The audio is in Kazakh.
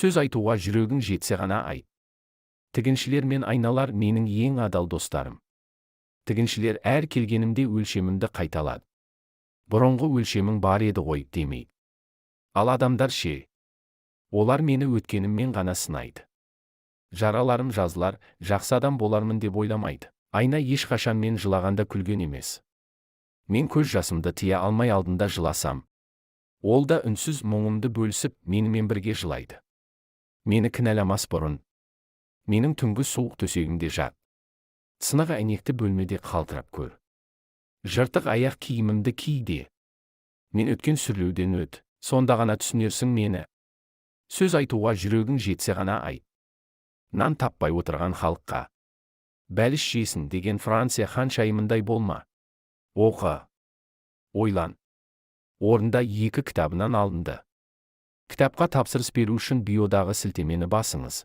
Сөз айтуға жүрегің жетсе ғана айт. Тігіншілер мен айналар менің ең адал достарым. Тігіншілер әр келгенімде өлшемімді қайталады. Бұрынғы өлшемің бар еді ғой, демейді. Ал адамдар ше? Олар мені өткеніммен ғана сынайды. Жараларым жазылар, жақсы адам болармын деп ойламайды. Айна ешқашан мен жылағанда күлген емес. Мен көз жасымды тия алмай алдында жыласам, ол да үнсіз мұңымды бөлісіп менімен бірге жылайды. Мені кінәламас бұрын. Менің түнгі суық төсегімде жат. Сынық әйнекті бөлмеде қалтырап көр. Жыртық аяқ киімімді киде. Мен өткен сүрлеуден өт, сонда ғана түсінерсің мені. Сөз айтуға жүрегің жетсе ғана айт. Нан таппай отырған халыққа бәліш жесін деген Франция ханшайымындай болма. Оқы. Ойлан. Орында 2 кітабынан алынды. Кітапқа тапсырыс беру үшін биодағы сілтемені басыңыз.